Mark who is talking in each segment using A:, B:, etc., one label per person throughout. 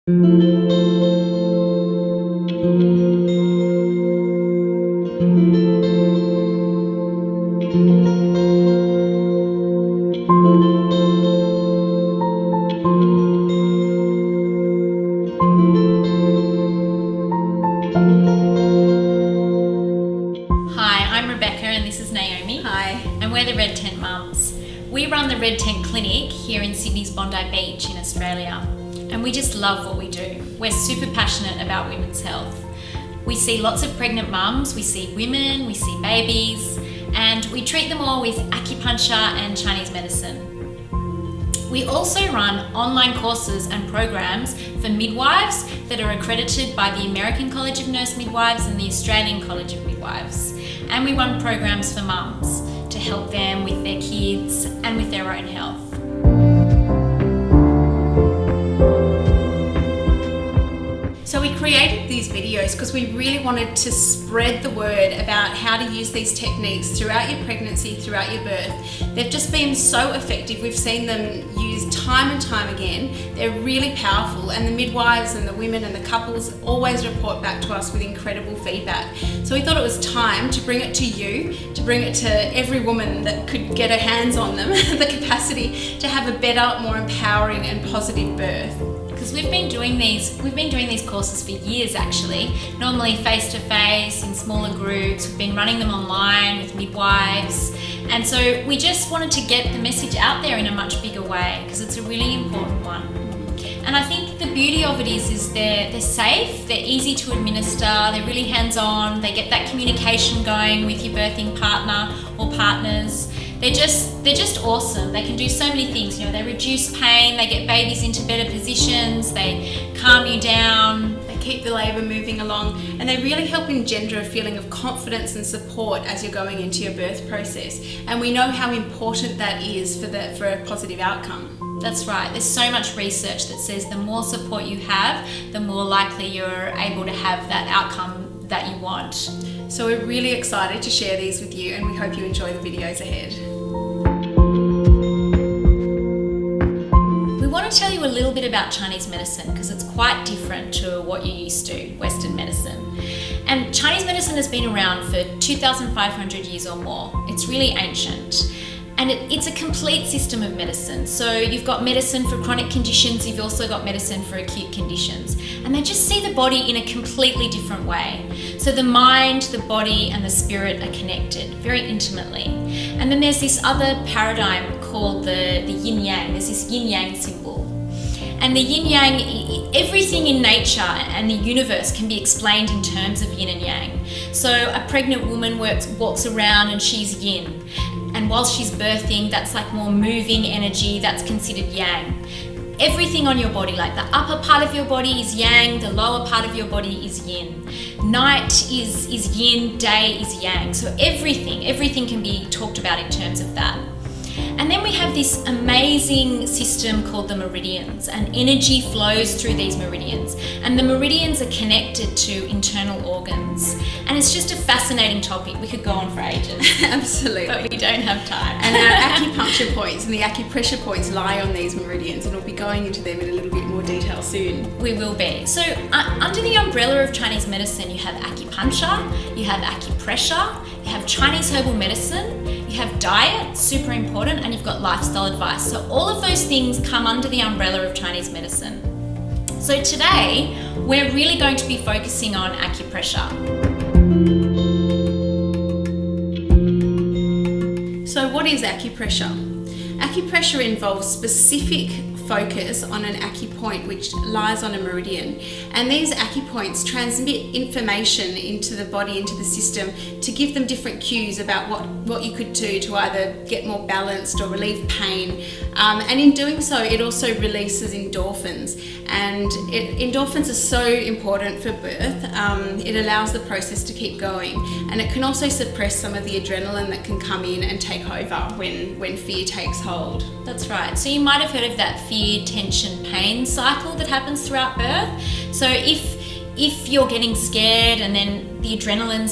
A: Naomi.
B: Hi.
A: And we're the Red Tent Mums. We run the Red Tent Clinic here in Sydney's Bondi Beach in Australia. And we just love what we do. We're super passionate about women's health. We see lots of pregnant mums, we see women, we see babies, and we treat them all with acupuncture and Chinese medicine. We also run online courses and programs for midwives that are accredited by the American College of Nurse Midwives and the Australian College of Midwives. And we run programs for mums to help them with their kids and with their own health.
B: So we created these videos because we really wanted to spread the word about how to use these techniques throughout your pregnancy, throughout your birth. They've just been so effective. We've seen them used time and time again. They're really powerful, and the midwives and the women and the couples always report back to us with incredible feedback. So we thought it was time to bring it to you, to bring it to every woman that could get her hands on them, the capacity to have a better, more empowering and positive birth.
A: Because we've been doing these courses for years actually, normally face-to-face in smaller groups. We've been running them online with midwives, and so we just wanted to get the message out there in a much bigger way because it's a really important one. And I think the beauty of it is they're safe, they're easy to administer, they're really hands-on, they get that communication going with your birthing partner or partners. They're just awesome. They can do so many things. You know, they reduce pain, they get babies into better positions, they calm you down,
B: they keep the labour moving along, and they really help engender a feeling of confidence and support as you're going into your birth process. And we know how important that is for a positive outcome.
A: That's right. There's so much research that says the more support you have, the more likely you're able to have that outcome that you want.
B: So we're really excited to share these with you, and we hope you enjoy the videos ahead.
A: We want to tell you a little bit about Chinese medicine because it's quite different to what you're used to, Western medicine. And Chinese medicine has been around for 2,500 years or more. It's really ancient. And it's a complete system of medicine. So you've got medicine for chronic conditions, you've also got medicine for acute conditions. And they just see the body in a completely different way. So the mind, the body, and the spirit are connected very intimately. And then there's this other paradigm called the yin-yang. There's this yin-yang symbol. And the yin-yang, everything in nature and the universe can be explained in terms of yin and yang. So a pregnant woman walks around and she's yin. And while she's birthing, that's like more moving energy, that's considered yang. Everything on your body, like the upper part of your body is yang, the lower part of your body is yin. Night is yin, day is yang. So everything can be talked about in terms of that. And then we have this amazing system called the meridians, and energy flows through these meridians. And the meridians are connected to internal organs. And it's just a fascinating topic. We could go on for ages.
B: Absolutely.
A: But we don't have time.
B: And our acupuncture points and the acupressure points lie on these meridians, and we'll be going into them in a little bit more detail soon.
A: We will be. So under the umbrella of Chinese medicine, you have acupuncture, you have acupressure, you have Chinese herbal medicine, you have diet, super important, and you've got lifestyle advice. So all of those things come under the umbrella of Chinese medicine. So today, we're really going to be focusing on acupressure.
B: So what is acupressure? Acupressure involves specific focus on an acupoint which lies on a meridian, and these acupoints transmit information into the body, into the system, to give them different cues about what you could do to either get more balanced or relieve pain, and in doing so it also releases endorphins, and endorphins are so important for birth. It allows the process to keep going, and it can also suppress some of the adrenaline that can come in and take over when fear takes hold.
A: That's right. So you might have heard of that fear, tension, pain cycle that happens throughout birth. So if you're getting scared and then the adrenaline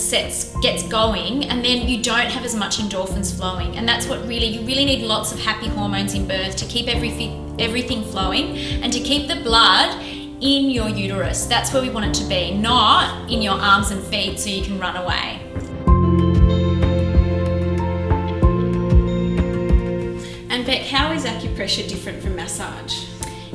A: gets going, and then you don't have as much endorphins flowing, and that's what you really need lots of happy hormones in birth to keep everything flowing and to keep the blood in your uterus. That's where we want it to be, not in your arms and feet so you can run away.
B: And Beck, how is acupressure different from massage?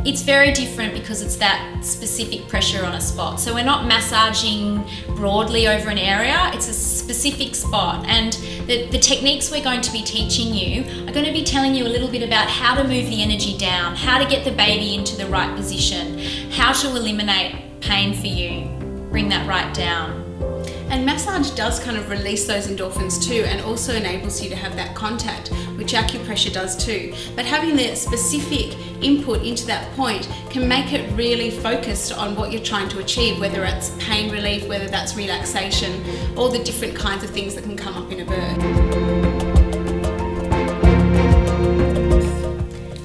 A: It's very different because it's that specific pressure on a spot. So we're not massaging broadly over an area, it's a specific spot. And the techniques we're going to be teaching you are going to be telling you a little bit about how to move the energy down, how to get the baby into the right position, how to eliminate pain for you, bring that right down.
B: And massage does kind of release those endorphins too, and also enables you to have that contact, which acupressure does too. But having the specific input into that point can make it really focused on what you're trying to achieve, whether it's pain relief, whether that's relaxation, all the different kinds of things that can come up in a birth.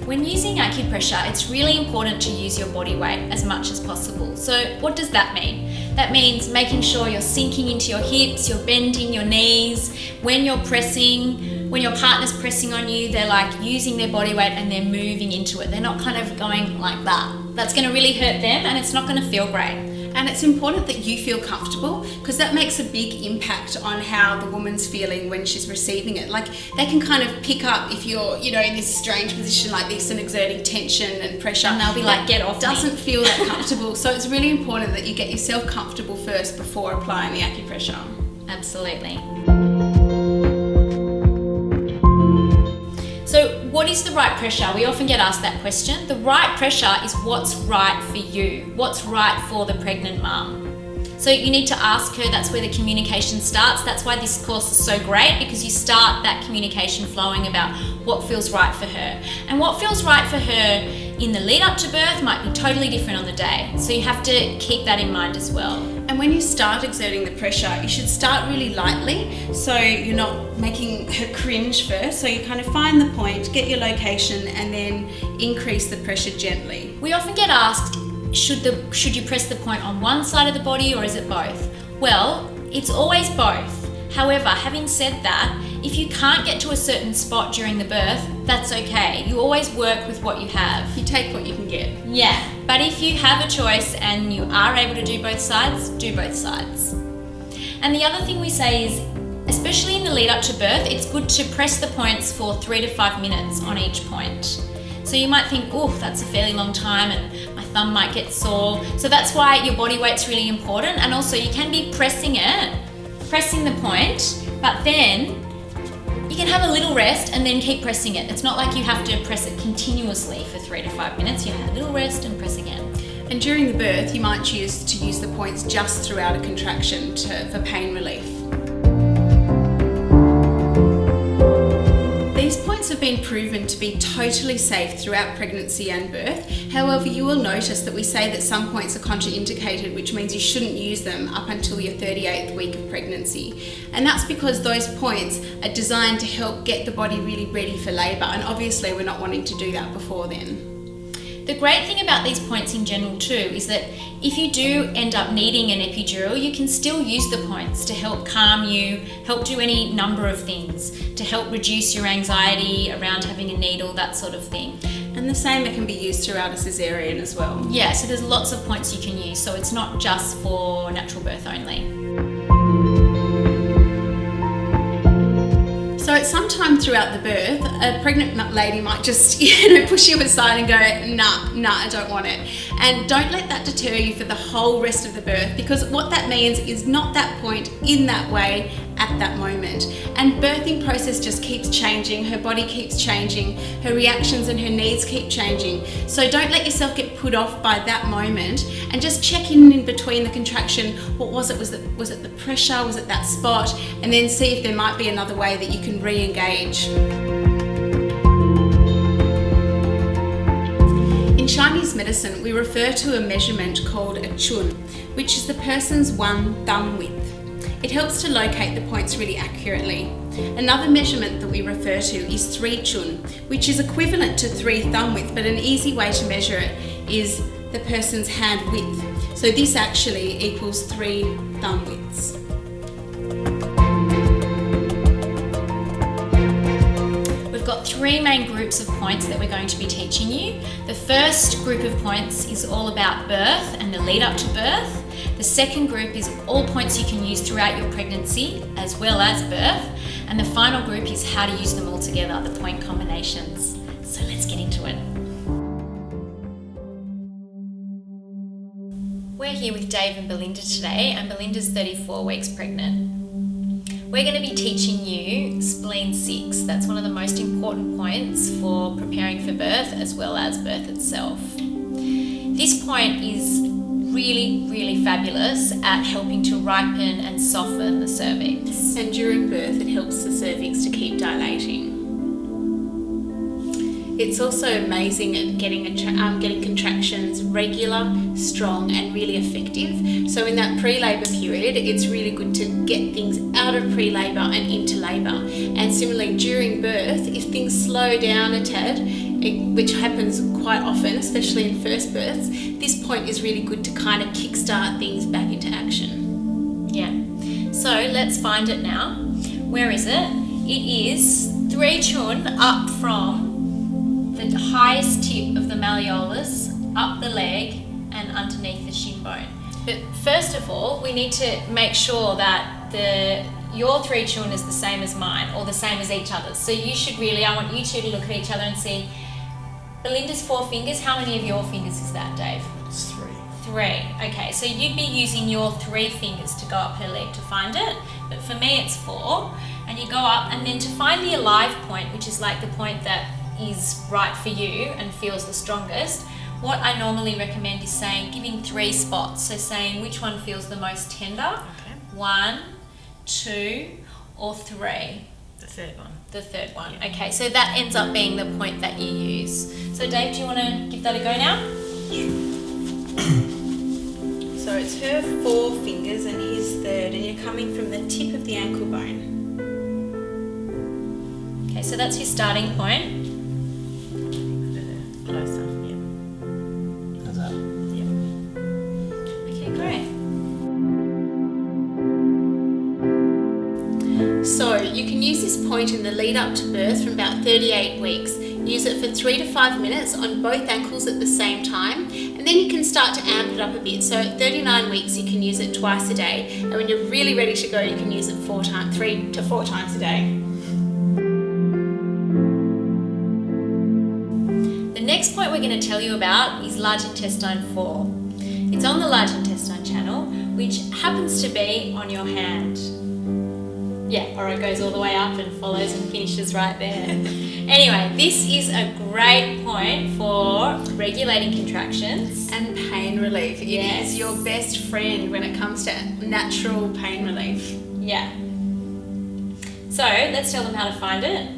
A: When using acupressure, it's really important to use your body weight as much as possible. So what does that mean? That means making sure you're sinking into your hips, you're bending your knees. When you're pressing, when your partner's pressing on you, they're like using their body weight and they're moving into it. They're not kind of going like that. That's going to really hurt them and it's not going to feel great.
B: And it's important that you feel comfortable, because that makes a big impact on how the woman's feeling when she's receiving it. Like, they can kind of pick up if you're, in this strange position like this and exerting tension and pressure.
A: And they'll be like, get off me.
B: Doesn't feel that comfortable. So it's really important that you get yourself comfortable first before applying the acupressure.
A: Absolutely. So what is the right pressure? We often get asked that question. The right pressure is what's right for you, what's right for the pregnant mum. So you need to ask her, that's where the communication starts. That's why this course is so great, because you start that communication flowing about what feels right for her. And what feels right for her in the lead up to birth might be totally different on the day. So you have to keep that in mind as well.
B: And when you start exerting the pressure, you should start really lightly, so you're not making her cringe first. So you kind of find the point, get your location, and then increase the pressure gently.
A: We often get asked, should you press the point on one side of the body or is it both? Well, it's always both. However, having said that, if you can't get to a certain spot during the birth, that's okay. You always work with what you have.
B: You take what you can get.
A: Yeah, but if you have a choice and you are able to do both sides, do both sides. And the other thing we say is, especially in the lead up to birth, it's good to press the points for 3 to 5 minutes on each point. So you might think, oh, that's a fairly long time and my thumb might get sore. So that's why your body weight's really important. And also you can be pressing the point, but then you can have a little rest and then keep pressing it. It's not like you have to press it continuously for 3 to 5 minutes. You have a little rest and press again.
B: And during the birth, you might choose to use the points just throughout a contraction for pain relief. These points have been proven to be totally safe throughout pregnancy and birth. However, you will notice that we say that some points are contraindicated, which means you shouldn't use them up until your 38th week of pregnancy. And that's because those points are designed to help get the body really ready for labour, and obviously we're not wanting to do that before then.
A: The great thing about these points in general too is that if you do end up needing an epidural, you can still use the points to help calm you, help do any number of things, to help reduce your anxiety around having a needle, that sort of thing.
B: And the same, it can be used throughout a cesarian as well.
A: Yeah, so there's lots of points you can use, so it's not just for natural birth only.
B: So at some time throughout the birth, a pregnant lady might just, push you aside and go, nah, I don't want it. And don't let that deter you for the whole rest of the birth, because what that means is not that point in that way at that moment. And birthing process just keeps changing, her body keeps changing, her reactions and her needs keep changing. So don't let yourself get put off by that moment, and just check in between the contraction. What was it? Was it the pressure? Was it that spot? And then see if there might be another way that you can re-engage. In Chinese medicine, we refer to a measurement called a chun, which is the person's one thumb width. It helps to locate the points really accurately. Another measurement that we refer to is 3 chun, which is equivalent to 3 thumb width, but an easy way to measure it is the person's hand width. So this actually equals 3 thumb widths.
A: got 3 main groups of points that we're going to be teaching you. The first group of points is all about birth and the lead up to birth. The second group is all points you can use throughout your pregnancy as well as birth. And the final group is how to use them all together, the point combinations. So let's get into it. We're here with Dave and Belinda today, and Belinda's 34 weeks pregnant. We're going to be teaching you spleen 6. That's one of the most important points for preparing for birth as well as birth itself. This point is really, really fabulous at helping to ripen and soften the cervix.
B: And during birth, it helps the cervix to keep dilating. It's also amazing at getting contractions regular, strong, and really effective. So in that pre-labour period, it's really good to get things out of pre-labour and into labour. And similarly, during birth, if things slow down a tad, which happens quite often, especially in first births, this point is really good to kind of kickstart things back into action.
A: Yeah. So let's find it now. Where is it? It is 3 chun up from the highest tip of the malleolus, up the leg and underneath the shin bone. But first of all, we need to make sure that your 3 chun is the same as mine or the same as each other's. So you should really, I want you two to look at each other and see, Belinda's 4 fingers, how many of your fingers is that, Dave?
C: It's 3.
A: 3, okay, so you'd be using your 3 fingers to go up her leg to find it, but for me it's 4, and you go up, and then to find the alive point, which is like the point that is right for you and feels the strongest, what I normally recommend is giving 3 spots. So saying which one feels the most tender.
C: Okay.
A: 1, 2, or 3.
C: The third one.
A: The third one.
C: Yeah.
A: Okay, so that ends up being the point that you use. So Dave, do you want to give that a go now?
B: So it's her 4 fingers and his 3rd, and you're coming from the tip of the ankle bone.
A: Okay, so that's your starting point.
C: Closer, yeah.
D: How's that?
A: Okay, great.
B: So you can use this point in the lead up to birth from about 38 weeks. Use it for 3 to 5 minutes on both ankles at the same time, and then you can start to amp it up a bit. So at 39 weeks you can use it twice a day, and when you're really ready to go you can use it 3 to 4 times a day.
A: The next point we're going to tell you about is large intestine 4. It's on the large intestine channel, which happens to be on your hand. Yeah, or it goes all the way up and follows and finishes right there. Anyway, this is a great point for regulating contractions.
B: And pain relief. It is your best friend when it comes to natural pain relief.
A: Yeah. So let's tell them how to find it.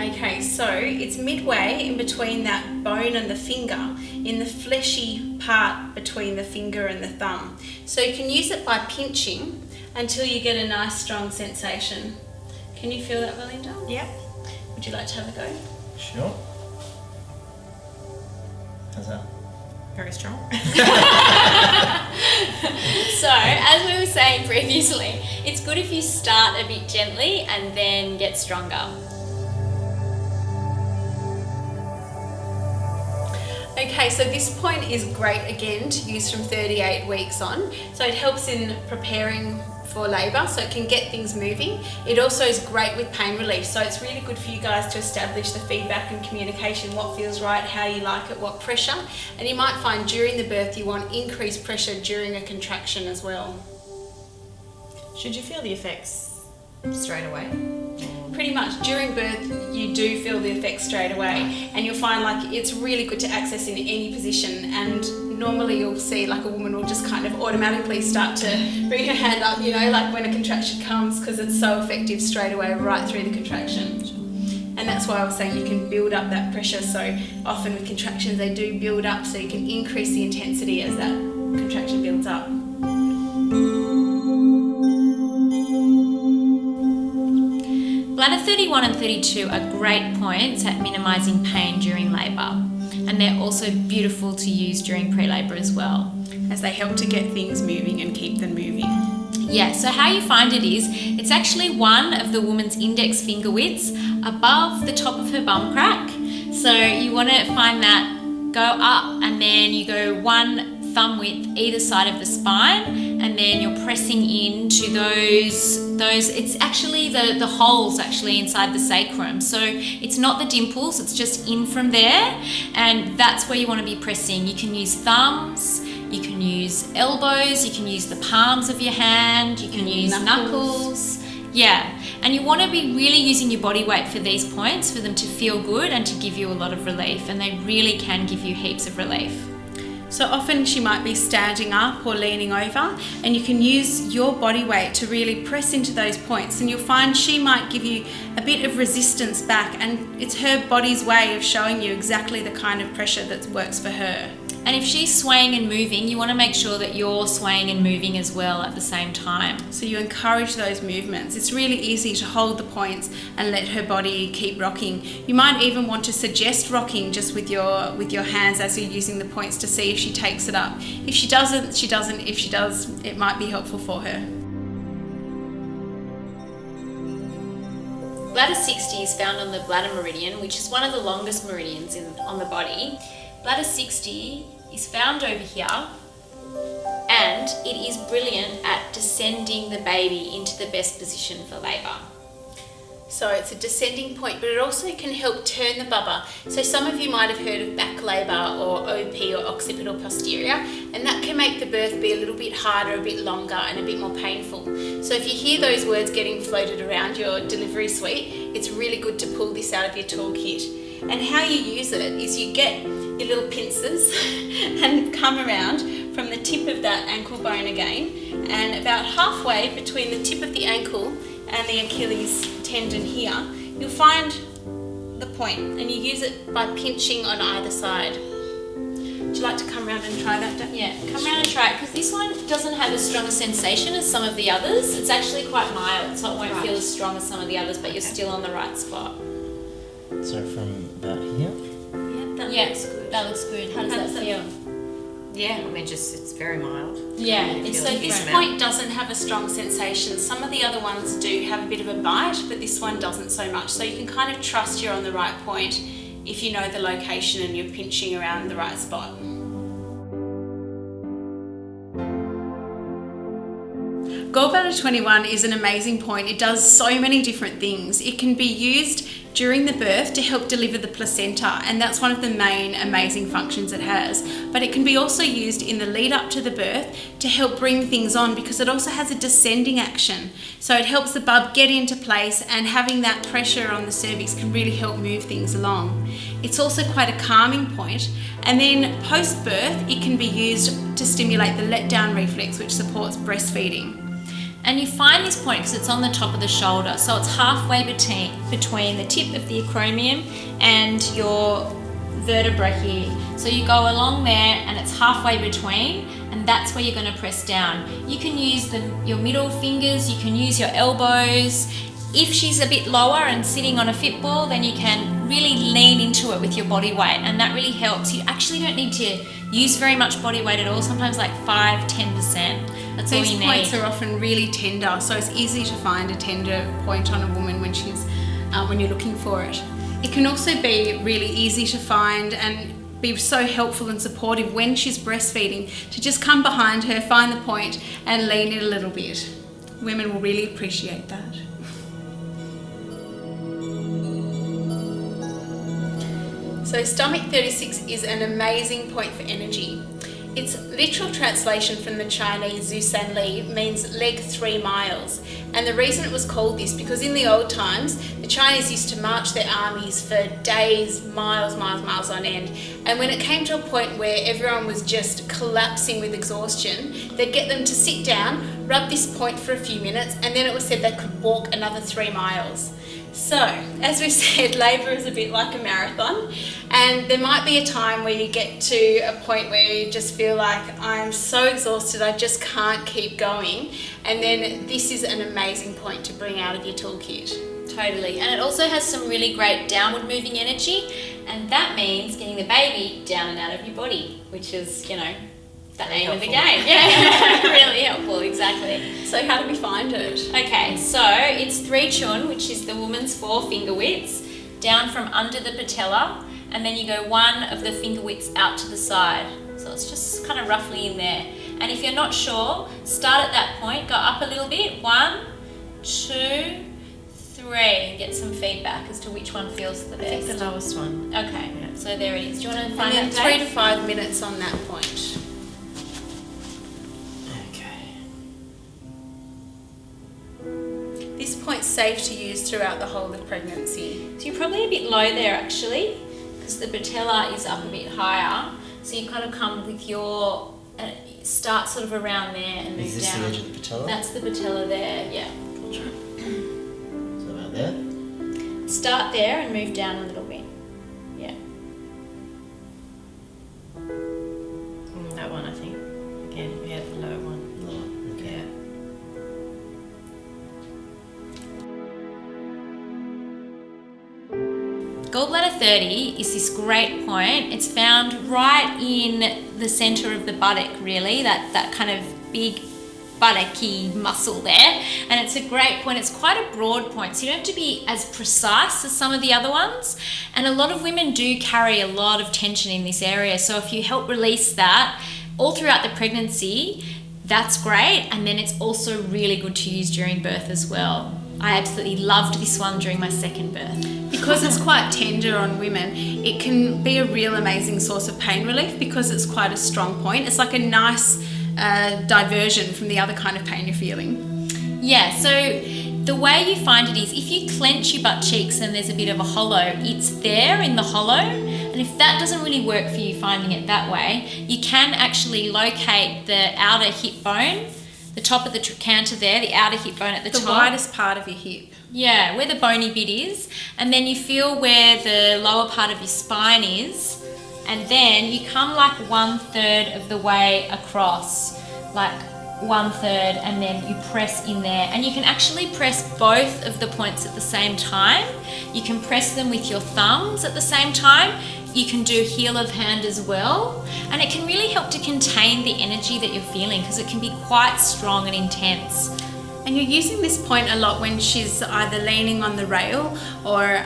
B: Okay, so it's midway in between that bone and the finger, in the fleshy part between the finger and the thumb. So you can use it by pinching until you get a nice strong sensation. Can you feel that, Belinda?
C: Yep.
B: Would you like to have a go?
D: Sure. How's that?
C: Very strong.
A: So, as we were saying previously, it's good if you start a bit gently and then get stronger.
B: Okay, so this point is great again to use from 38 weeks on. So it helps in preparing for labour, so it can get things moving. It also is great with pain relief, so it's really good for you guys to establish the feedback and communication, what feels right, how you like it, what pressure. And you might find during the birth you want increased pressure during a contraction as well.
C: Should you feel the effects straight away?
B: Pretty much during birth you do feel the effects straight away, and you'll find like it's really good to access in any position, and normally you'll see like a woman will just kind of automatically start to bring her hand up, you know, like when a contraction comes, because it's so effective straight away right through the contraction. And that's why I was saying you can build up that pressure. So often with contractions they do build up, so you can increase the intensity as that contraction builds up.
A: Bladder 31 and 32 are great points at minimising pain during labour, and they're also beautiful to use during pre-labour as well.
B: As they help to get things moving and keep them moving.
A: Yeah, so how you find it is, it's actually one of the woman's index finger widths above the top of her bum crack. So you want to find that, go up, and then you go one thumb width either side of the spine, and then you're pressing into those it's actually the holes actually inside the sacrum. So it's not the dimples, it's just in from there, and that's where you want to be pressing. You can use thumbs, you can use elbows, you can use the palms of your hand, you can use knuckles. Yeah, and you want to be really using your body weight for these points for them to feel good and to give you a lot of relief, and they really can give you heaps of relief.
B: So often she might be standing up or leaning over, and you can use your body weight to really press into those points, and you'll find she might give you a bit of resistance back, and it's her body's way of showing you exactly the kind of pressure that works for her.
A: And if she's swaying and moving, you want to make sure that you're swaying and moving as well at the same time.
B: So you encourage those movements. It's really easy to hold the points and let her body keep rocking. You might even want to suggest rocking just with your hands as you're using the points to see if she takes it up. If she doesn't, she doesn't. If she does, it might be helpful for her.
A: Bladder 60 is found on the bladder meridian, which is one of the longest meridians on the body. Bladder 60 is found over here, and it is brilliant at descending the baby into the best position for labour.
B: So it's a descending point, but it also can help turn the bubba. So some of you might have heard of back labour or OP or occipital posterior, and that can make the birth be a little bit harder, a bit longer and a bit more painful. So if you hear those words getting floated around your delivery suite, it's really good to pull this out of your toolkit. And how you use it is you get your little pincers and come around from the tip of that ankle bone again, and about halfway between the tip of the ankle and the Achilles tendon here, you'll find the point, and you use it by pinching on either side. Would you like to come around and try that?
A: Yeah, come around and try it, because this one doesn't have as strong a sensation as some of the others. It's actually quite mild, so it won't feel as strong as some of the others, but you're still on the right spot.
D: So from about here?
A: Yeah, looks good. That looks good. How does that feel?
C: Yeah, I mean, it's very mild.
A: Yeah,
C: it's
B: So this point doesn't have a strong sensation. Some of the other ones do have a bit of a bite, but this one doesn't so much. So you can kind of trust you're on the right point if you know the location and you're pinching around the right spot. Gallbladder 21 is an amazing point. It does so many different things. It can be used during the birth to help deliver the placenta, and that's one of the main amazing functions it has. But it can be also used in the lead up to the birth to help bring things on, because it also has a descending action. So it helps the bub get into place, and having that pressure on the cervix can really help move things along. It's also quite a calming point. And then post-birth, it can be used to stimulate the letdown reflex, which supports breastfeeding.
A: And you find this point because it's on the top of the shoulder, so it's halfway between the tip of the acromion and your vertebra here. So you go along there and it's halfway between, and that's where you're going to press down. You can use your middle fingers, you can use your elbows. If she's a bit lower and sitting on a football, then you can really lean into it with your body weight, and that really helps. You actually don't need to use very much body weight at all, sometimes like 5-10%. That's all you need.
B: These points are often really tender, so it's easy to find a tender point on a woman when you're looking for it. It can also be really easy to find and be so helpful and supportive when she's breastfeeding, to just come behind her, find the point and lean it a little bit. Women will really appreciate that. So stomach 36 is an amazing point for energy. Its literal translation from the Chinese Zhu San Li means leg 3 miles. And the reason it was called this, because in the old times, the Chinese used to march their armies for days, miles on end. And when it came to a point where everyone was just collapsing with exhaustion, they'd get them to sit down, rub this point for a few minutes, and then it was said they could walk another 3 miles. So, as we said, labour is a bit like a marathon, and there might be a time where you get to a point where you just feel like, I'm so exhausted, I just can't keep going, and then this is an amazing point to bring out of your toolkit.
A: Totally, and it also has some really great downward moving energy, and that means getting the baby down and out of your body, which is, the
C: Very
A: name of the
C: helpful.
A: game. Yeah, really helpful, exactly.
B: So how do we find it?
A: Okay, so it's 3 chun, which is the woman's 4 finger widths, down from under the patella, and then you go 1 of the finger widths out to the side. So it's just kind of roughly in there. And if you're not sure, start at that point, go up a little bit, 1, 2, 3, and get some feedback as to which one feels the
C: I think
A: best.
C: the lowest one.
A: Okay,
C: Yeah.
A: so there it is. Do you want to find
B: And then
A: that
B: 3
A: Dave?
B: to 5 minutes on that point.
D: Okay.
B: This point's safe to use throughout the whole of pregnancy.
A: So you're probably a bit low there actually, because the patella is up a bit higher. So you kind of come with your, start sort of around there and move
D: Is this
A: down.
D: the edge of the patella?
A: That's the patella there, yeah.
D: Gotcha. So about there?
A: Start there and move down a little bit. Yeah.
C: That one, I think. Again, yeah, the lower one.
D: Lower, okay.
C: Yeah.
A: Gallbladder 30 is this great point. It's found right in the center of the buttock, really, that kind of big buttocky muscle there. And it's a great point. It's quite a broad point, so you don't have to be as precise as some of the other ones. And a lot of women do carry a lot of tension in this area. So if you help release that all throughout the pregnancy, that's great. And then it's also really good to use during birth as well. I absolutely loved this one during my second birth.
B: Because it's quite tender on women, it can be a real amazing source of pain relief because it's quite a strong point. It's like a nice diversion from the other kind of pain you're feeling.
A: Yeah, so the way you find it is if you clench your butt cheeks and there's a bit of a hollow, it's there in the hollow. And if that doesn't really work for you, finding it that way, you can actually locate the outer hip bone, the top of the trochanter there, the outer hip bone at the
B: The
A: top.
B: widest part of your hip.
A: Yeah, where the bony bit is. And then you feel where the lower part of your spine is. And then you come like 1/3 of the way across, like 1/3, and then you press in there. And you can actually press both of the points at the same time. You can press them with your thumbs at the same time. You can do heel of hand as well. And it can really help to contain the energy that you're feeling because it can be quite strong and intense.
B: And you're using this point a lot when she's either leaning on the rail or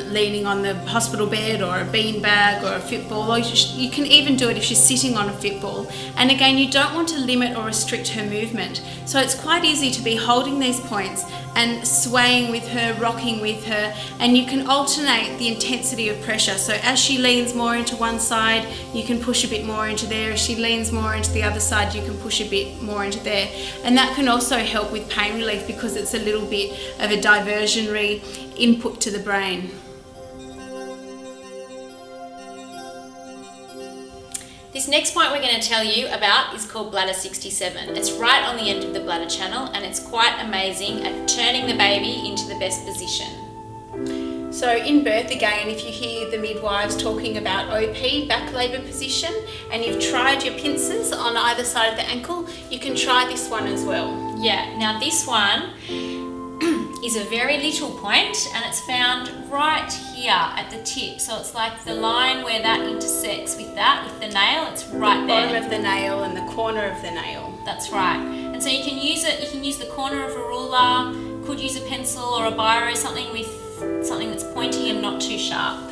B: leaning on the hospital bed or a beanbag or a football, or you can even do it if she's sitting on a football. And again, you don't want to limit or restrict her movement. So it's quite easy to be holding these points and swaying with her, rocking with her, and you can alternate the intensity of pressure. So as she leans more into one side, you can push a bit more into there. As she leans more into the other side, you can push a bit more into there. And that can also help with pain relief because it's a little bit of a diversionary input to the brain.
A: This next point we're going to tell you about is called bladder 67. It's right on the end of the bladder channel and it's quite amazing at turning the baby into the best position.
B: So in birth, again, if you hear the midwives talking about OP, back labour position, and you've tried your pincers on either side of the ankle, you can try this one as well.
A: Yeah, now this one is a very little point and it's found right here at the tip. So it's like the line where that intersects with the nail, it's right there.
B: Bottom of the nail and the corner of the nail.
A: That's right. And so you can use it, you can use the corner of a ruler, could use a pencil or a biro, something with something that's pointy and not too sharp.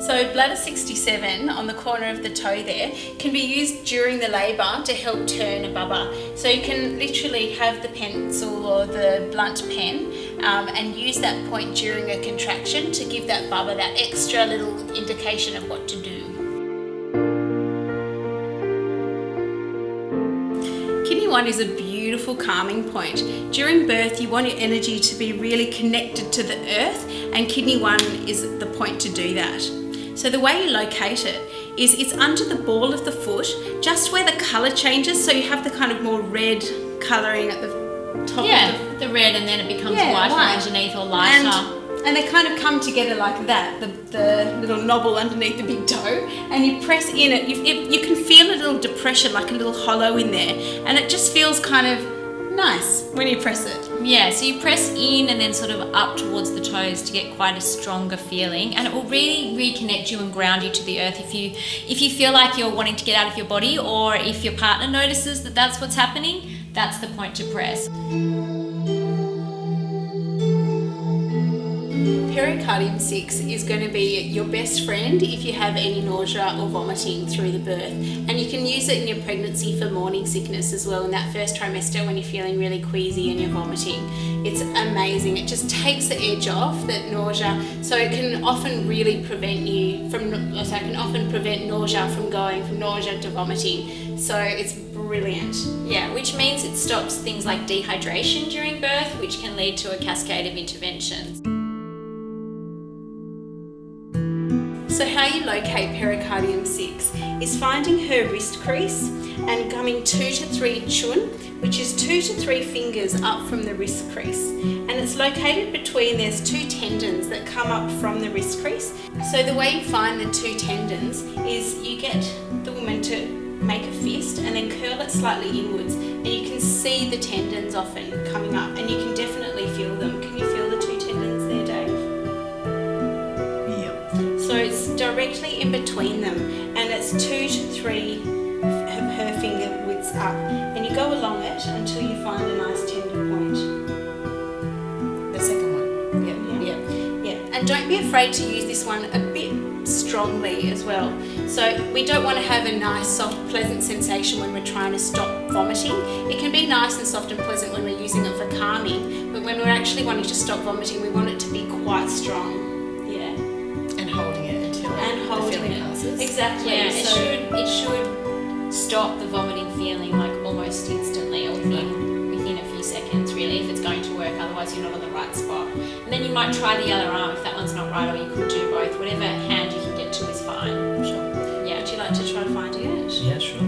B: So bladder 67 on the corner of the toe there can be used during the labour to help turn a bubba. So you can literally have the pencil or the blunt pen and use that point during a contraction to give that bubba that extra little indication of what to do. Kidney 1 is a beautiful calming point. During birth, you want your energy to be really connected to the earth, and kidney 1 is the point to do that. So the way you locate it is it's under the ball of the foot, just where the colour changes, so you have the kind of more red colouring at the top of
A: the red, and then it becomes
B: Yeah,
A: whiter
B: white.
A: underneath or lighter.
B: and they kind of come together like that, the little knobble underneath the big toe, and you press in it. You can feel a little depression, like a little hollow in there, and it just feels kind of nice when you press it.
A: Yeah, so you press in and then sort of up towards the toes to get quite a stronger feeling, and it will really reconnect you and ground you to the earth if you feel like you're wanting to get out of your body, or if your partner notices that that's what's happening, that's the point to press.
B: Pericardium 6 is going to be your best friend if you have any nausea or vomiting through the birth, and you can use it in your pregnancy for morning sickness as well in that first trimester when you're feeling really queasy and you're vomiting. It's amazing. It just takes the edge off that nausea, so it can often really prevent you from, so it can often prevent nausea from going from nausea to vomiting. So it's brilliant.
A: Yeah, which means it stops things like dehydration during birth, which can lead to a cascade of interventions.
B: So how you locate pericardium 6 is finding her wrist crease and coming 2 to 3 chun, which is 2 to 3 fingers up from the wrist crease. And it's located between, there's 2 tendons that come up from the wrist crease. So the way you find the 2 tendons is you get the woman to make a fist and then curl it slightly inwards, and you can see the tendons often coming up, and you can definitely feel them. Can you feel the 2 tendons there, Dave? So it's directly in between them, and it's 2 to 3 of her finger widths up, and you go along it until you find a nice tender point.
C: The second one.
B: Yeah. And don't be afraid to use this one a bit strongly as well. So we don't want to have a nice, soft, pleasant sensation when we're trying to stop vomiting. It can be nice and soft and pleasant when we're using it for calming, but when we're actually wanting to stop vomiting, we want it to be quite strong.
C: Holding it until the feeling passes.
B: Exactly.
A: Yeah, it should stop the vomiting feeling like almost instantly, or within a few seconds really, if it's going to work. Otherwise you're not on the right spot. And then you might try the other arm if that one's not right, or you could do both. Whatever hand you can get to is fine.
B: Sure.
A: Yeah.
B: Would you like to try finding it?
D: Yeah, sure.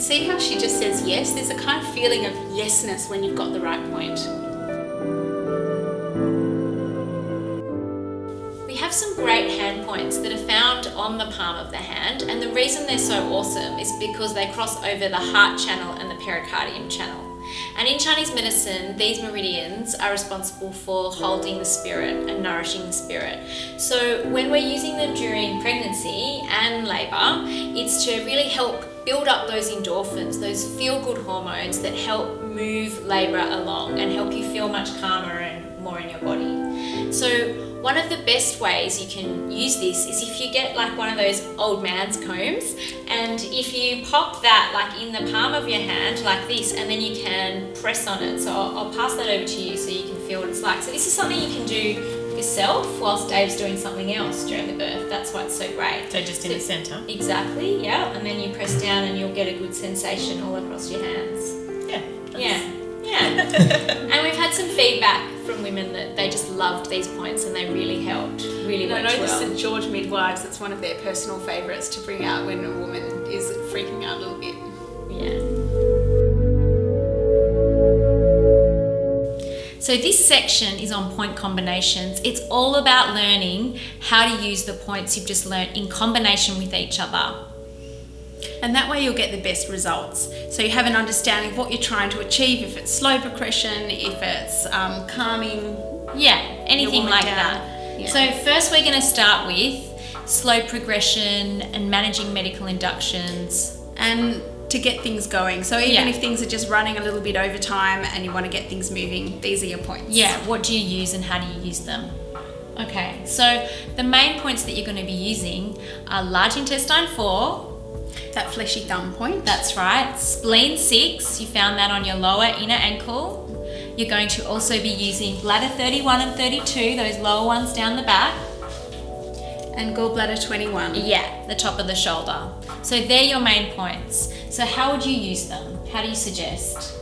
B: See how she just says yes? There's a kind of feeling of yesness when you've got the right point.
A: We have some great hand points that are found on the palm of the hand, and the reason they're so awesome is because they cross over the heart channel and the pericardium channel. And in Chinese medicine, these meridians are responsible for holding the spirit and nourishing the spirit. So when we're using them during pregnancy and labour, it's to really help build up those endorphins, those feel-good hormones that help move labour along and help you feel much calmer and more in your body. So one of the best ways you can use this is if you get like one of those old man's combs, and if you pop that like in the palm of your hand like this, and then you can press on it. So I'll pass that over to you so you can feel what it's like. So this is something you can do yourself whilst Dave's doing something else during the birth. That's why it's so great.
C: So just in the centre?
A: Exactly, yeah. And then you press down and you'll get a good sensation all across your hands. Yeah. And we've had some feedback from women that they just loved these points and they really helped, really worked well.
B: I know the St. George midwives, it's one of their personal favourites to bring out when a woman is freaking out a little bit.
A: Yeah. So this section is on point combinations. It's all about learning how to use the points you've just learnt in combination with each other.
B: And that way you'll get the best results. So you have an understanding of what you're trying to achieve, if it's slow progression, if it's calming.
A: Yeah, anything like that.
B: Yeah.
A: So first we're going to start with slow progression and managing medical inductions.
B: And to get things going. So even if things are just running a little bit over time and you want to get things moving, these are your points.
A: Yeah, what do you use and how do you use them? Okay, so the main points that you're going to be using are large intestine 4.
B: That fleshy thumb point.
A: That's right. Spleen 6, you found that on your lower inner ankle. You're going to also be using bladder 31 and 32, those lower ones down the back.
B: And gallbladder 21.
A: Yeah, the top of the shoulder. So they're your main points. So how would you use them? How do you suggest?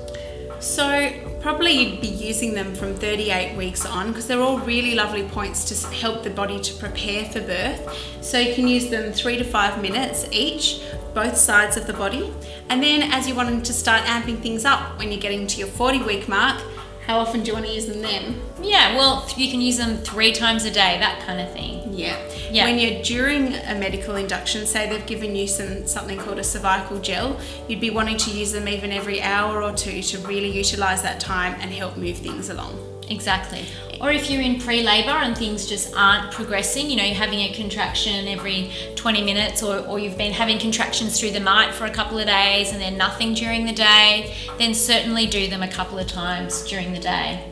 B: So probably you'd be using them from 38 weeks on, because they're all really lovely points to help the body to prepare for birth. So you can use them 3 to 5 minutes each, both sides of the body. And then as you're wanting to start amping things up when you're getting to your 40-week mark, how often do you want to use them then?
A: Yeah, well, you can use them 3 times a day, that kind of thing.
B: Yeah.
A: Yeah.
B: When you're during a medical induction, say they've given you something called a cervical gel, you'd be wanting to use them even every hour or two to really utilise that time and help move things along.
A: Exactly. Or if you're in pre-labour and things just aren't progressing, you know, you're having a contraction every 20 minutes or you've been having contractions through the night for a couple of days and then nothing during the day, then certainly do them a couple of times during the day.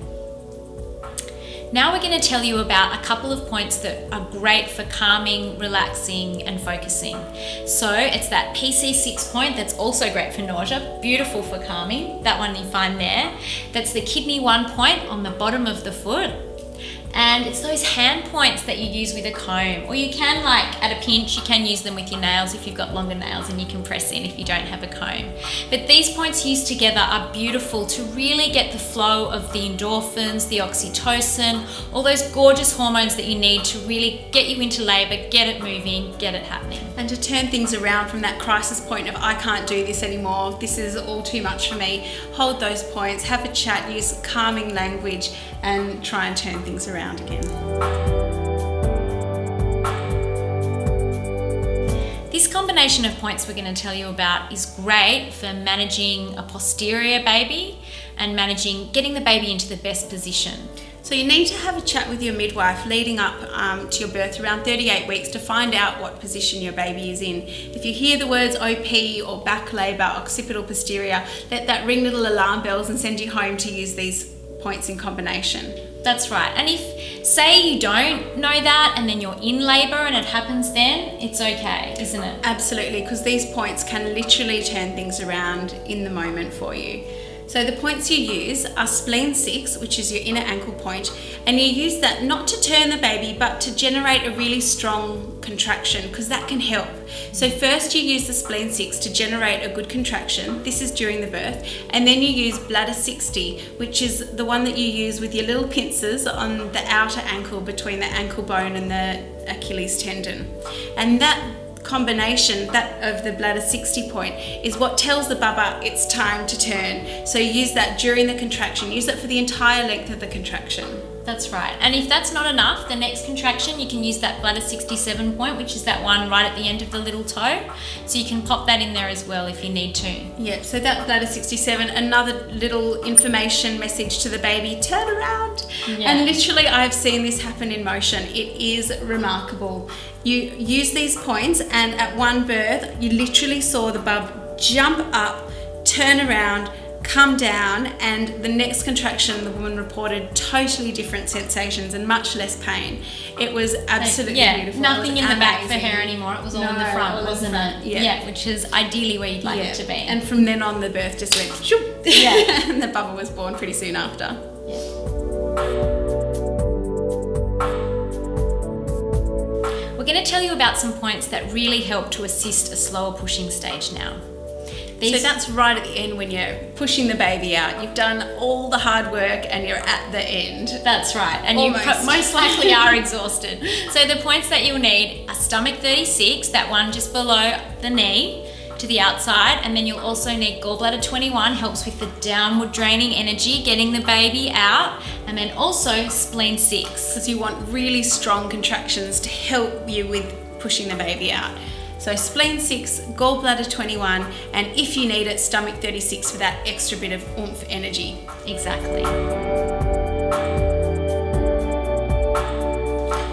A: Now we're going to tell you about a couple of points that are great for calming, relaxing and focusing. So it's that PC6 point that's also great for nausea, beautiful for calming, that one you find there. That's the kidney 1 point on the bottom of the foot. And it's those hand points that you use with a comb, or you can, like at a pinch, you can use them with your nails if you've got longer nails and you can press in if you don't have a comb. But these points used together are beautiful to really get the flow of the endorphins, the oxytocin, all those gorgeous hormones that you need to really get you into labour, get it moving, get it happening.
B: And to turn things around from that crisis point of I can't do this anymore, this is all too much for me, hold those points, have a chat, use calming language and try and turn things around again.
A: This combination of points we're going to tell you about is great for managing a posterior baby and getting the baby into the best position.
B: So you need to have a chat with your midwife leading up to your birth around 38 weeks to find out what position your baby is in. If you hear the words OP or back labour, occipital posterior, let that ring little alarm bells and send you home to use these points in combination.
A: That's right. And if, say you don't know that and then you're in labour and it happens then, it's okay, isn't it?
B: Absolutely, because these points can literally turn things around in the moment for you. So the points you use are spleen 6, which is your inner ankle point, and you use that not to turn the baby but to generate a really strong contraction, because that can help. So first you use the spleen 6 to generate a good contraction. This is during the birth. And then you use bladder 60, which is the one that you use with your little pincers on the outer ankle between the ankle bone and the Achilles tendon. And that combination, that of the bladder 60 point, is what tells the bubba it's time to turn. So use that during the contraction. Use it for the entire length of the contraction.
A: That's right. And if that's not enough, the next contraction, you can use that bladder 67 point, which is that one right at the end of the little toe. So you can pop that in there as well if you need to.
B: Yeah, so that bladder 67, another little information message to the baby, turn around.
A: Yeah.
B: And literally I've seen this happen in motion. It is remarkable. You use these points and at one birth, you literally saw the bub jump up, turn around, come down, and the next contraction the woman reported totally different sensations and much less pain. It was absolutely beautiful.
A: Nothing in the back for her anymore, it was all in the front, wasn't it?
B: Yeah.
A: Which is ideally where you'd like it to be.
B: And from then on the birth just went shoop.
A: Yeah.
B: And the bubba was born pretty soon after.
A: We're going to tell you about some points that really help to assist a slower pushing stage now.
B: So that's right at the end when you're pushing the baby out. You've done all the hard work and you're at the end.
A: That's right. And
B: Almost.
A: You most likely are exhausted. So the points that you'll need are stomach 36, that one just below the knee to the outside. And then you'll also need gallbladder 21, helps with the downward draining energy, getting the baby out. And then also spleen 6.
B: Because you want really strong contractions to help you with pushing the baby out. So spleen 6, gallbladder 21, and if you need it, stomach 36 for that extra bit of oomph energy.
A: Exactly.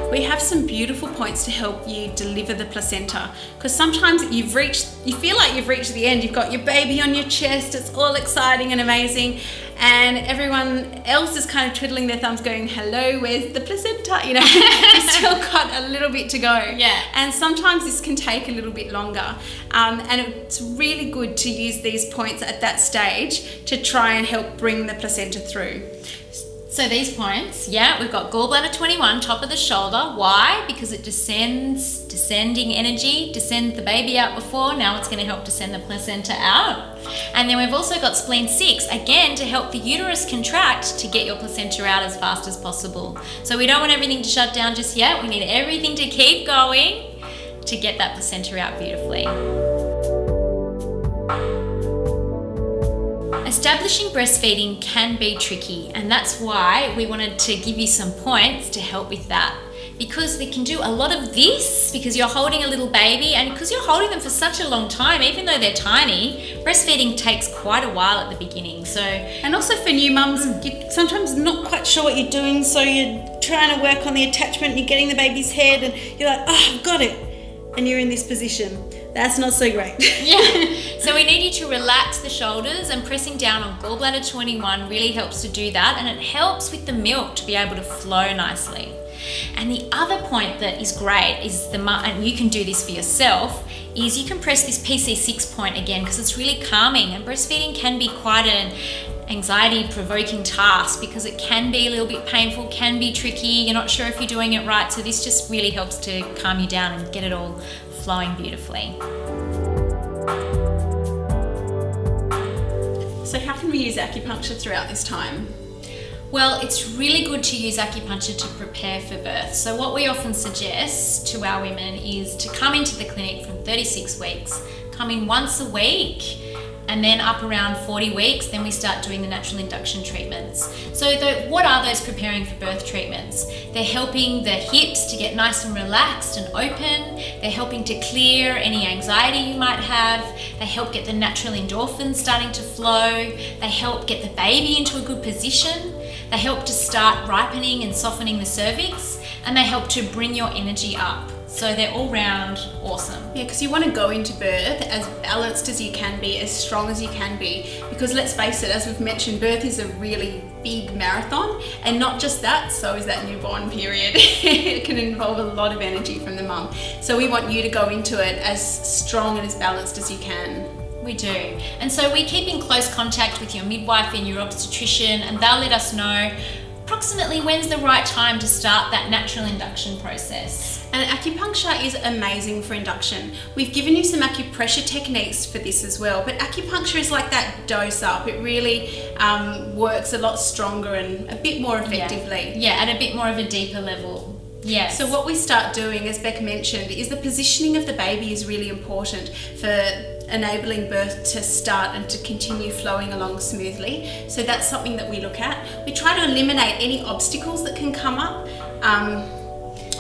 B: We have some beautiful points to help you deliver the placenta, because sometimes you feel like you've reached the end. You've got your baby on your chest, it's all exciting and amazing, and everyone else is kind of twiddling their thumbs going, hello, where's the placenta? You know, you've still got a little bit to go.
A: Yeah.
B: And sometimes this can take a little bit longer. And it's really good to use these points at that stage to try and help bring the placenta through.
A: So these points, yeah, we've got gallbladder 21, top of the shoulder. Why? Because it descending energy, descends the baby out before. Now it's going to help descend the placenta out. And then we've also got spleen 6, again, to help the uterus contract to get your placenta out as fast as possible. So we don't want everything to shut down just yet. We need everything to keep going to get that placenta out beautifully. Establishing breastfeeding can be tricky, and that's why we wanted to give you some points to help with that. Because they can do a lot of this, because you're holding a little baby, and because you're holding them for such a long time, even though they're tiny, breastfeeding takes quite a while at the beginning. So,
B: and also for new mums, you're sometimes not quite sure what you're doing, so you're trying to work on the attachment, you're getting the baby's head, and you're like, oh, I've got it, and you're in this position. That's not so great.
A: Yeah, so we need you to relax the shoulders, and pressing down on gallbladder 21 really helps to do that, and it helps with the milk to be able to flow nicely. And the other point that is great is and you can do this for yourself, is you can press this PC6 point again, because it's really calming, and breastfeeding can be quite an anxiety-provoking task because it can be a little bit painful, can be tricky, you're not sure if you're doing it right, so this just really helps to calm you down and get it all flowing beautifully.
B: So how can we use acupuncture throughout this time?
A: Well, it's really good to use acupuncture to prepare for birth. So what we often suggest to our women is to come into the clinic from 36 weeks, come in once a week, and then up around 40 weeks, then we start doing the natural induction treatments. So what are those preparing for birth treatments? They're helping the hips to get nice and relaxed and open. They're helping to clear any anxiety you might have. They help get the natural endorphins starting to flow. They help get the baby into a good position. They help to start ripening and softening the cervix, and they help to bring your energy up. So they're all round awesome. Yeah,
B: because you want to go into birth as balanced as you can be, as strong as you can be. Because let's face it, as we've mentioned, birth is a really big marathon. And not just that, so is that newborn period. It can involve a lot of energy from the mum. So we want you to go into it as strong and as balanced as you can.
A: We do. And so we keep in close contact with your midwife and your obstetrician, and they'll let us know approximately when's the right time to start that natural induction process.
B: And acupuncture is amazing for induction. We've given you some acupressure techniques for this as well, but acupuncture is like that dose up. It really works a lot stronger and a bit more effectively.
A: Yeah, at a bit more of a deeper level. Yes.
B: So what we start doing, as Beck mentioned, is the positioning of the baby is really important for enabling birth to start and to continue flowing along smoothly. So that's something that we look at. We try to eliminate any obstacles that can come up,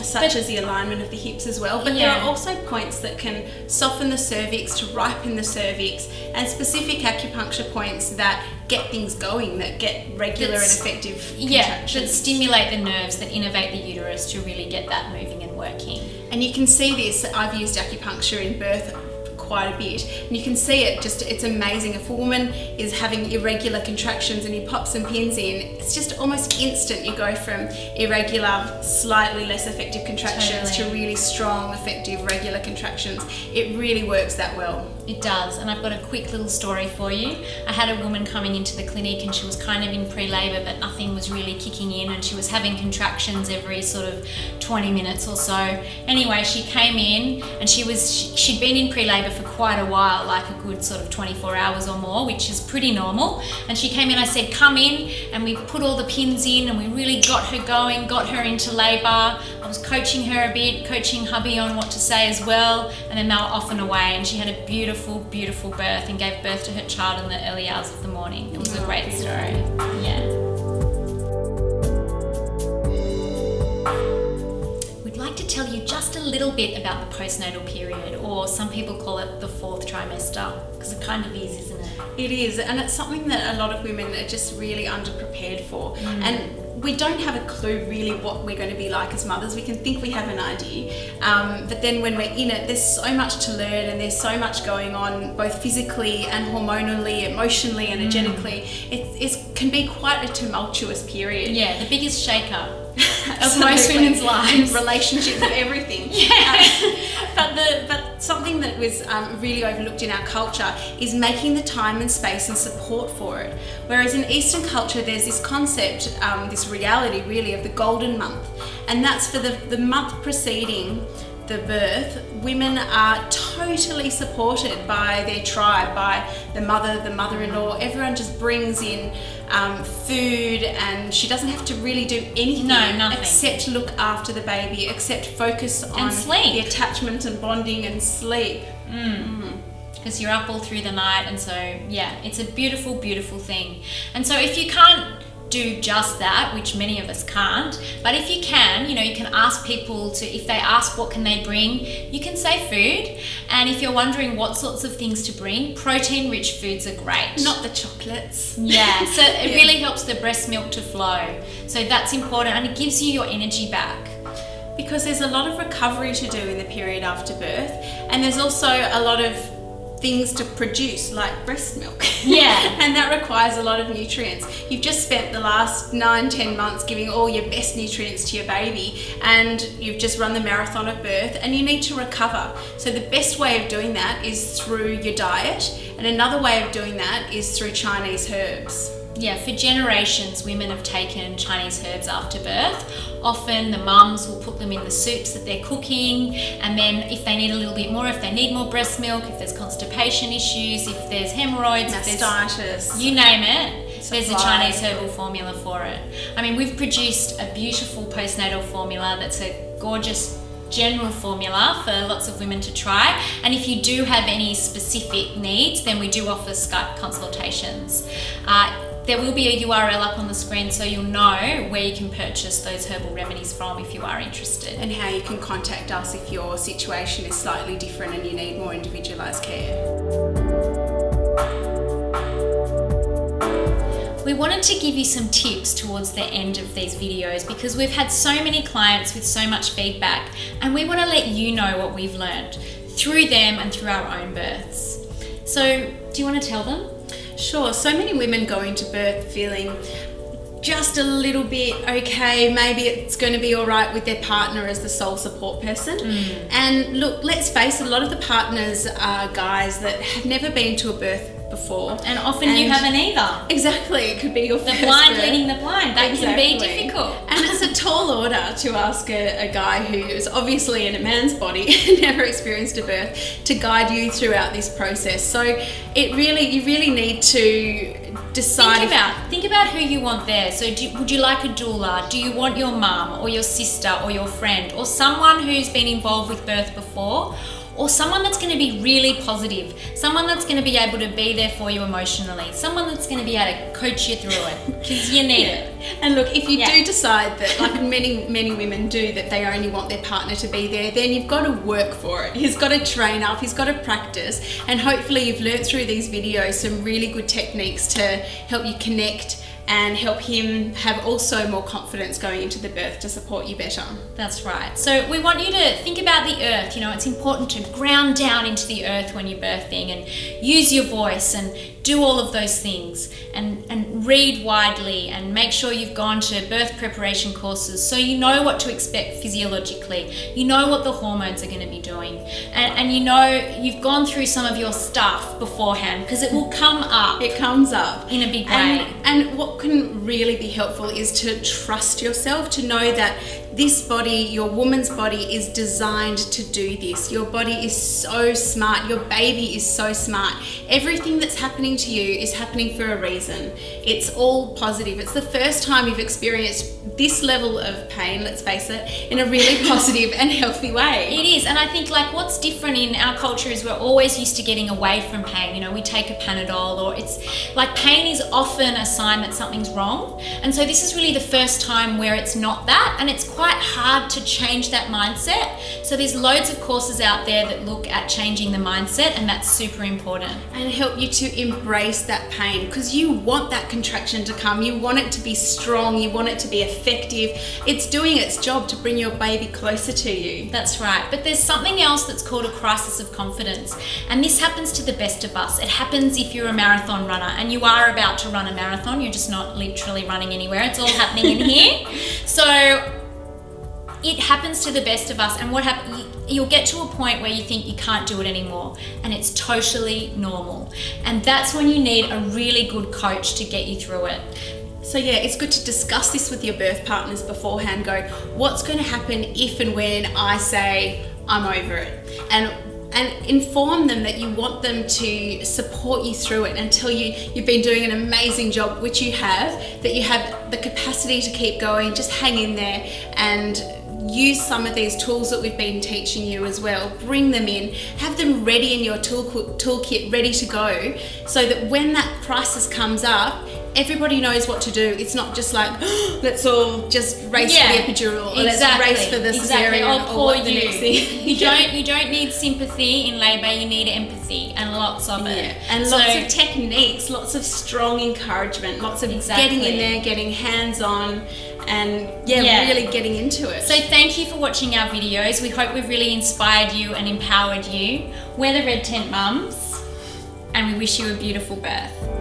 B: such as the alignment of the hips as well. But there are also points that can soften the cervix, to ripen the cervix, and specific acupuncture points that get things going, that get regular and effective contractions.
A: That stimulate the nerves, that innervate the uterus to really get that moving and working.
B: And you can see this, I've used acupuncture in birth quite a bit, and you can see it, it's amazing. If a woman is having irregular contractions and you pop some pins in, it's just almost instant. You go from irregular, slightly less effective contractions to really strong, effective, regular contractions. It really works that well.
A: It does, and I've got a quick little story for you. I had a woman coming into the clinic and she was kind of in pre-labour, but nothing was really kicking in, and she was having contractions every sort of 20 minutes or so. Anyway, she came in and she'd been in pre-labour for quite a while, like a good sort of 24 hours or more, which is pretty normal. And she came in, I said, come in, and we put all the pins in and we really got her going, got her into labour. I was coaching her a bit, coaching hubby on what to say as well, and then they were off and away, and she had a beautiful, beautiful birth and gave birth to her child in the early hours of the morning. It was a great story. Yeah. We'd like to tell you just a little bit about the postnatal period, or some people call it the 4th trimester, because it kind of is, isn't it?
B: It is, and it's something that a lot of women are just really underprepared for. And we don't have a clue really what we're going to be like as mothers. We can think we have an idea, but then when we're in it, there's so much to learn, and there's so much going on, both physically and hormonally, emotionally, energetically. It can be quite a tumultuous period.
A: Yeah, the biggest shake-up of most women's lives.
B: Relationships and everything.
A: Yeah.
B: But something that was really overlooked in our culture is making the time time and space and support for it. Whereas in Eastern culture, there's this concept, this reality really of the golden month. And that's for the month preceding the birth. Women are totally supported by their tribe, by the mother, the mother-in-law. Everyone just brings in food, and she doesn't have to really do anything.
A: No, nothing.
B: Except look after the baby, except focus on
A: sleep.
B: the attachment and bonding and sleep.
A: Because you're up all through the night, and so yeah, it's a beautiful, beautiful thing. And so if you can't do just that, which many of us can't, but if you can, you know, you can ask people to, if they ask what can they bring, you can say food. And if you're wondering what sorts of things to bring, protein rich foods are great.
B: Not the chocolates.
A: Yeah, so it really helps the breast milk to flow. So that's important, and it gives you your energy back.
B: Because there's a lot of recovery to do in the period after birth, and there's also a lot of things to produce, like breast milk.
A: Yeah.
B: And that requires a lot of nutrients. You've just spent the last 9-10 months giving all your best nutrients to your baby, and you've just run the marathon of birth, and you need to recover. So the best way of doing that is through your diet, and another way of doing that is through Chinese herbs.
A: Yeah, for generations, women have taken Chinese herbs after birth. Often the mums will put them in the soups that they're cooking, and then if they need a little bit more, if they need more breast milk, if there's constipation issues, if there's hemorrhoids,
B: Mastitis,
A: you name it, there's a
B: Supply.
A: Chinese herbal formula for it. I mean, we've produced a beautiful postnatal formula that's a gorgeous general formula for lots of women to try, and if you do have any specific needs, then we do offer Skype consultations. There will be a URL up on the screen so you'll know where you can purchase those herbal remedies from if you are interested.
B: and how you can contact us if your situation is slightly different and you need more individualised care.
A: We wanted to give you some tips towards the end of these videos because we've had so many clients with so much feedback, and we want to let you know what we've learned through them and through our own births. So, do you want to tell them?
B: Sure, so many women go into birth feeling just a little bit okay, maybe it's going to be all right with their partner as the sole support person. And look, let's face it, a lot of the partners are guys that have never been to a birth before.
A: And often you haven't either.
B: Exactly, it could be your
A: The
B: first
A: blind
B: birth.
A: leading the blind, that can be difficult.
B: And it's a tall order to ask a guy who is obviously in a man's body and never experienced a birth to guide you throughout this process. So you really need to decide.
A: Think about who you want there. So would you like a doula? Do you want your mum or your sister or your friend or someone who's been involved with birth before? Or someone that's going to be really positive, someone that's going to be able to be there for you emotionally, someone that's going to be able to coach you through it, because you need it.
B: And look, if you do decide that, like many women do, that they only want their partner to be there, then you've got to work for it. He's got to train up, he's got to practice, and hopefully you've learnt through these videos some really good techniques to help you connect and help him have also more confidence going into the birth to support you better.
A: That's right. So we want you to think about the earth. You know, it's important to ground down into the earth when you're birthing and use your voice and do all of those things and read widely and make sure you've gone to birth preparation courses so you know what to expect physiologically. You know what the hormones are going to be doing, and you know you've gone through some of your stuff beforehand, because it will come up.
B: It comes up
A: in a big way.
B: And what can really be helpful is to trust yourself, to know that this body, your woman's body, is designed to do this. Your body is so smart. Your baby is so smart. Everything that's happening to you is happening for a reason. It's all positive. It's the first time you've experienced this level of pain, let's face it, in a really positive and healthy way.
A: It is, and I think like what's different in our culture is we're always used to getting away from pain. You know, we take a Panadol, or it's like pain is often a sign that something's wrong. And so this is really the first time where it's not that, and it's quite hard to change that mindset. So there's loads of courses out there that look at changing the mindset, and that's super important.
B: And help you to embrace that pain, because you want that contraction to come. You want it to be strong. You want it to be effective. It's doing its job to bring your baby closer to you.
A: That's right. But there's something else that's called a crisis of confidence. And this happens to the best of us. It happens if you're a marathon runner, and you are about to run a marathon. You're just not literally running anywhere. It's all happening in here. So it happens to the best of us. And what happens? you'll get to a point where you think you can't do it anymore, and it's totally normal. And that's when you need a really good coach to get you through it.
B: So yeah, it's good to discuss this with your birth partners beforehand. Go, what's going to happen if and when I say I'm over it? And inform them that you want them to support you through it until you've been doing an amazing job, which you have, that you have the capacity to keep going. Just hang in there and use some of these tools that we've been teaching you as well. Bring them in, have them ready in your toolkit, ready to go, so that when that crisis comes up, everybody knows what to do. It's not just like, let's all just race for the epidural, or let's race for the cesarian, or what the next thing.
A: You don't need sympathy in labour, you need empathy, and lots of it.
B: Yeah. And lots of techniques, lots of strong encouragement, lots of getting in there, getting hands-on, and really getting into it.
A: So thank you for watching our videos. We hope we've really inspired you and empowered you. We're the Red Tent Mums, and we wish you a beautiful birth.